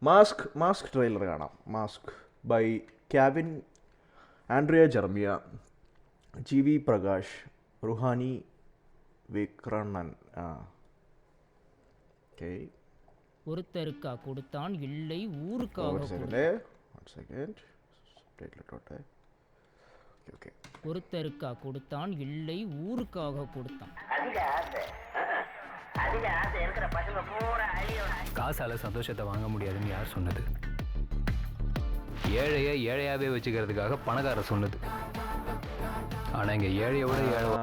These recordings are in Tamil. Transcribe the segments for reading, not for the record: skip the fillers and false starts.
മാസ്ക് ട്രെയിലർ കാണാം. Mask by Kavin Andrea Jeremiah, GV Prakash, Ruhani விக்ரணன். ஓகே, ஒருத்தருக்கா கொடுத்தான் இல்லை ஊருக்காக ஓகே. ஒருத்தருக்கா கொடுத்தான் இல்லை ஊருக்காக கொடுத்தான். காசால சந்தோஷத்தை வாங்க முடியாதுன்னு யார் சொன்னது? ஏழையை ஏழையாவே வச்சுக்கிறதுக்காக பணக்கார சொன்னது. ஆனா இங்க ஏழையோட ஏழை.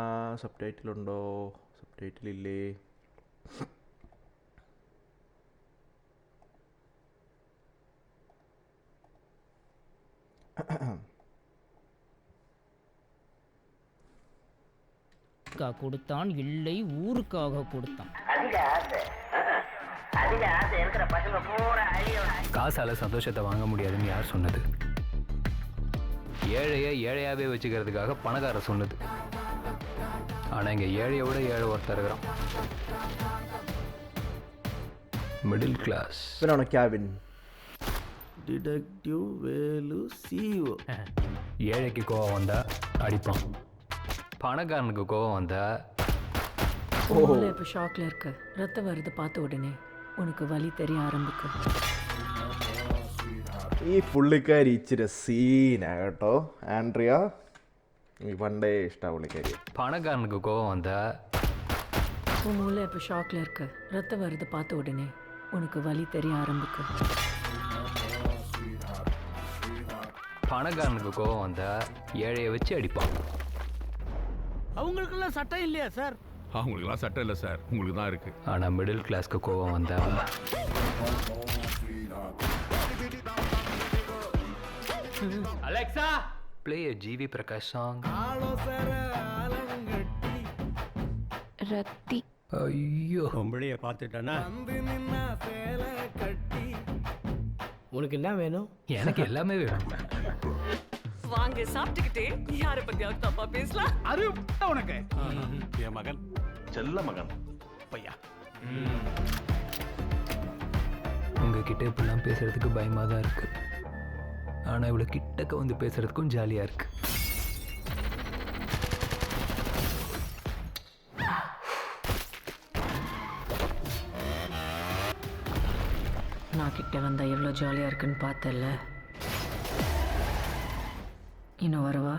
சப்டைட்டில் உண்டோ? சப்டைட்டில் இல்லே. கொடுத்தான் இல்லை ஊருக்காக கொடுத்தான். காசால சந்தோஷத்தை வாங்க முடியாதுன்னு யார் சொன்னது? ஏழையை ஏழையாவே வச்சுக்கிறதுக்காக பணக்கார சொன்னது. ஆனா இங்க ஏழையோட ஏழை ஒருத்தர் இருக்கிறான். Middle class. Kevin detective Velu CEO. ஏழைக்கு கோவம் வந்தா அடிப்பான், பணக்காரனுக்கு கோவம் வந்தா இப்போ ஷாக்ல இருக்கு. ரத்தம் வருது பார்த்த உடனே உனக்கு வலி தெரிய ஆரம்பிக்கும். ഈ പുള്ളിക്കാരി ഇച്ചിരി സീനാ കേട്ടോ ആൻഡ്രിയ. പണ്ടേ ഇഷ്ടമാണ് പുള്ളിക്കാരി. பணக்காரனுக்கு கோவம் வந்தா உன் மூளை இப்போ ஷாக்ல இருக்கு. ரத்தம் வருது பார்த்த உடனே உனக்கு வலி தெரிய ஆரம்பிக்கும். பணக்காரனுக்கு கோவம் வந்தா ஏழையை வச்சு அடிப்பான். அவங்களுக்கெல்லாம் சட்டம் இல்லையா சார்? அவங்களுக்குலாம் சட்டம் இல்லை சார், உங்களுக்கு தான் இருக்கு. ஆனா மிடில் கிளாஸ்க்கு கோவம் வந்தா Alexa play a GV Prakash song. ரத்தி. ஐயோ, பொம்பளைய பார்த்துட்டேன்னா உனக்கு என்ன வேணும்? எனக்கு எல்லாமே வேணும். வாங்க சாப்பிட்டுக்கிட்டே யார பத்தியாவது தப்பா பேசலாம். அது உனக்கு என் மகன், செல்ல மகன் பையா. உங்ககிட்ட இப்படிலாம் பேசுறதுக்கு பயமா தான் இருக்கு. ஆனா இவ்வளவு கிட்டக்க வந்து பேசுறதுக்கும் ஜாலியா இருக்கு. நான் கிட்ட வந்தா எவ்வளோ ஜாலியா இருக்குன்னு பார்த்தல. இன்னும் வரவா?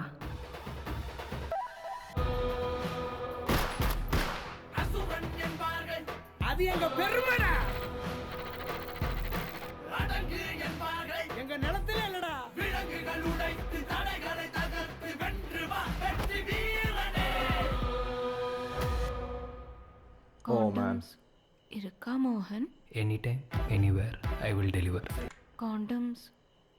அது எங்க பெருமைடா. எங்க நிலத்துல இல்லடா. விலங்குகள் உடைத்து தடைகளை தகர்த்து வென்று வா வெற்றி வீரனே. காண்டம்ஸ் இருக்கா மோகன்? Any time anywhere I will deliver. Condoms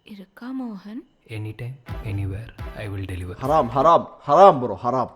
இருக்கா மோகன்? Any time anywhere I will deliver. ஹராம் ஹராம் ஹராம் ப்ரோ, ஹராம்.